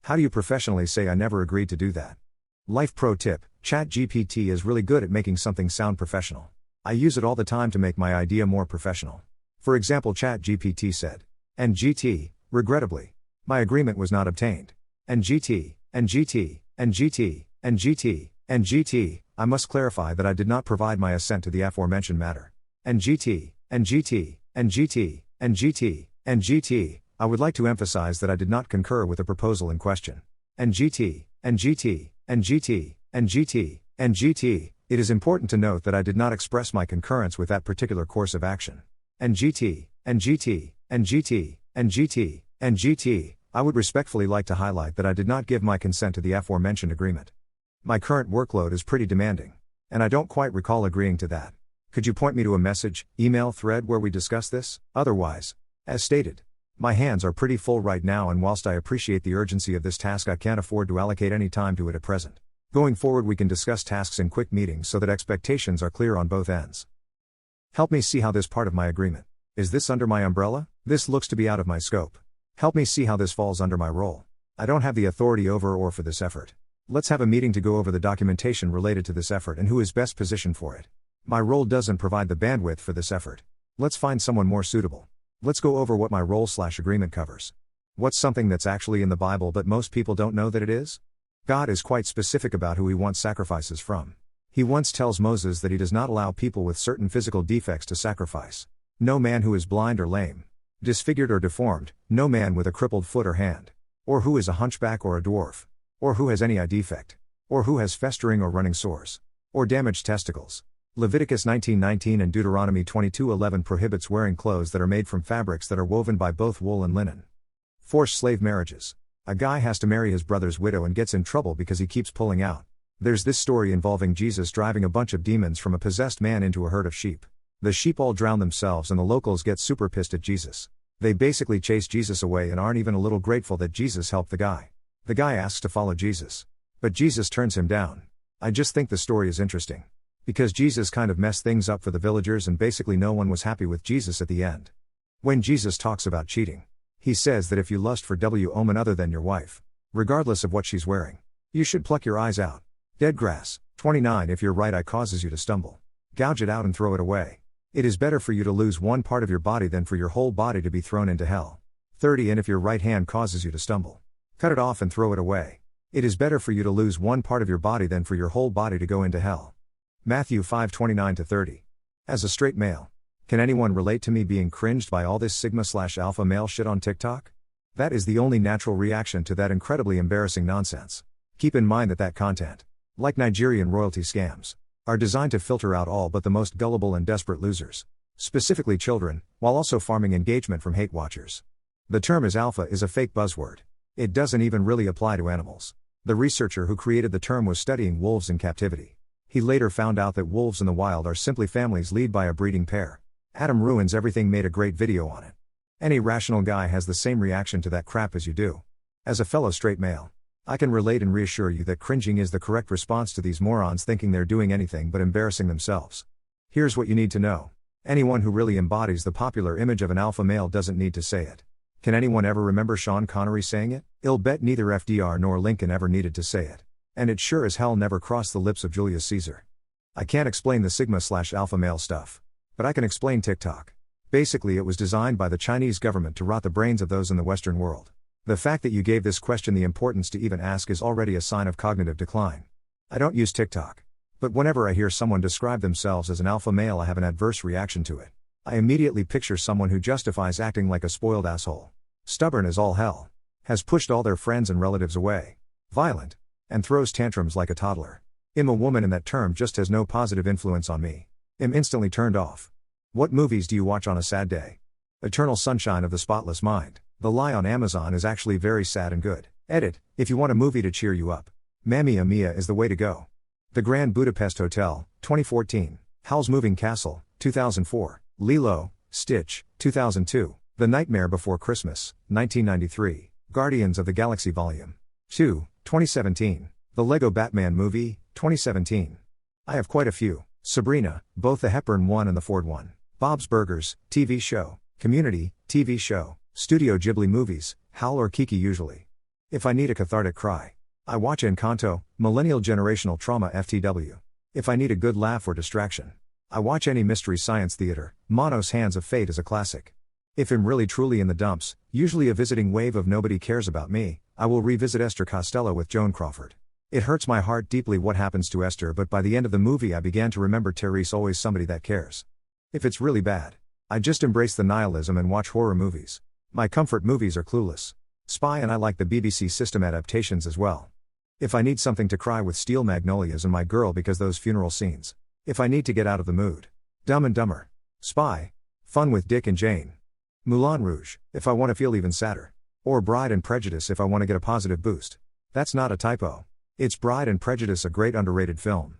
How do you professionally say I never agreed to do that? Life pro tip: ChatGPT is really good at making something sound professional. I use it all the time to make my idea more professional. For example, ChatGPT said, "And GT, regrettably, my agreement was not obtained. And GT, and GT, and GT, and GT, and GT, I must clarify that I did not provide my assent to the aforementioned matter. And GT, and GT, and GT, and GT, and GT, I would like to emphasize that I did not concur with the proposal in question. And GT, and GT, and GT, and GT, and GT, it is important to note that I did not express my concurrence with that particular course of action. And GT, and GT, and GT, and GT, and GT, I would respectfully like to highlight that I did not give my consent to the aforementioned agreement. My current workload is pretty demanding, and I don't quite recall agreeing to that. Could you point me to a message, email thread where we discuss this? Otherwise, as stated, my hands are pretty full right now, and whilst I appreciate the urgency of this task, I can't afford to allocate any time to it at present. Going forward, we can discuss tasks in quick meetings so that expectations are clear on both ends. Help me see how this part of my agreement. Is this under my umbrella? This looks to be out of my scope. Help me see how this falls under my role. I don't have the authority over or for this effort. Let's have a meeting to go over the documentation related to this effort and who is best positioned for it. My role doesn't provide the bandwidth for this effort. Let's find someone more suitable. Let's go over what my role/agreement covers. What's something that's actually in the Bible but most people don't know that it is? God is quite specific about who he wants sacrifices from. He once tells Moses that he does not allow people with certain physical defects to sacrifice. No man who is blind or lame, disfigured or deformed, no man with a crippled foot or hand, or who is a hunchback or a dwarf, or who has any eye defect, or who has festering or running sores, or damaged testicles. Leviticus 19:19 and Deuteronomy 22:11 prohibits wearing clothes that are made from fabrics that are woven by both wool and linen. Forced slave marriages. A guy has to marry his brother's widow and gets in trouble because he keeps pulling out. There's this story involving Jesus driving a bunch of demons from a possessed man into a herd of sheep. The sheep all drown themselves and the locals get super pissed at Jesus. They basically chase Jesus away and aren't even a little grateful that Jesus helped the guy. The guy asks to follow Jesus, but Jesus turns him down. I just think the story is interesting, because Jesus kind of messed things up for the villagers and basically no one was happy with Jesus at the end. When Jesus talks about cheating, he says that if you lust for a woman other than your wife, regardless of what she's wearing, you should pluck your eyes out. Dead grass. 29 If your right eye causes you to stumble, gouge it out and throw it away. It is better for you to lose one part of your body than for your whole body to be thrown into hell. 30 And if your right hand causes you to stumble, cut it off and throw it away. It is better for you to lose one part of your body than for your whole body to go into hell. Matthew 5:29-30. As a straight male, can anyone relate to me being cringed by all this sigma/alpha male shit on TikTok? That is the only natural reaction to that incredibly embarrassing nonsense. Keep in mind that content, like Nigerian royalty scams, are designed to filter out all but the most gullible and desperate losers, specifically children, while also farming engagement from hate watchers. The term alpha is a fake buzzword. It doesn't even really apply to animals. The researcher who created the term was studying wolves in captivity. He later found out that wolves in the wild are simply families led by a breeding pair. Adam Ruins Everything made a great video on it. Any rational guy has the same reaction to that crap as you do. As a fellow straight male, I can relate and reassure you that cringing is the correct response to these morons thinking they're doing anything but embarrassing themselves. Here's what you need to know. Anyone who really embodies the popular image of an alpha male doesn't need to say it. Can anyone ever remember Sean Connery saying it? I'll bet neither FDR nor Lincoln ever needed to say it. And it sure as hell never crossed the lips of Julius Caesar. I can't explain the sigma/alpha male stuff, but I can explain TikTok. Basically, it was designed by the Chinese government to rot the brains of those in the Western world. The fact that you gave this question the importance to even ask is already a sign of cognitive decline. I don't use TikTok, but whenever I hear someone describe themselves as an alpha male, I have an adverse reaction to it. I immediately picture someone who justifies acting like a spoiled asshole, stubborn as all hell, has pushed all their friends and relatives away, violent, and throws tantrums like a toddler. I'm a woman and that term just has no positive influence on me. I'm instantly turned off. What movies do you watch on a sad day? Eternal Sunshine of the Spotless Mind. The Lie on Amazon is actually very sad and good. Edit, if you want a movie to cheer you up, Mamma Mia is the way to go. The Grand Budapest Hotel, 2014. Howl's Moving Castle, 2004. Lilo, Stitch, 2002. The Nightmare Before Christmas, 1993. Guardians of the Galaxy Volume 2, 2017. The Lego Batman Movie, 2017. I have quite a few. Sabrina, both the Hepburn one and the Ford one. Bob's Burgers, TV show. Community, TV show. Studio Ghibli movies, Howl or Kiki usually. If I need a cathartic cry, I watch Encanto, Millennial Generational Trauma FTW. If I need a good laugh or distraction, I watch any Mystery Science Theater. Mono's Hands of Fate is a classic. If I'm really truly in the dumps, usually a visiting wave of Nobody Cares About Me, I will revisit Esther Costello with Joan Crawford. It hurts my heart deeply what happens to Esther, but by the end of the movie I began to remember Therese always somebody that cares. If it's really bad, I just embrace the nihilism and watch horror movies. My comfort movies are Clueless, Spy, and I like the BBC system adaptations as well. If I need something to cry with Steel Magnolias and My Girl because those funeral scenes. If I need to get out of the mood, Dumb and Dumber, Spy, Fun with Dick and Jane, Moulin Rouge, if I want to feel even sadder. Or Bride and Prejudice if I want to get a positive boost. That's not a typo. It's Bride and Prejudice, a great underrated film.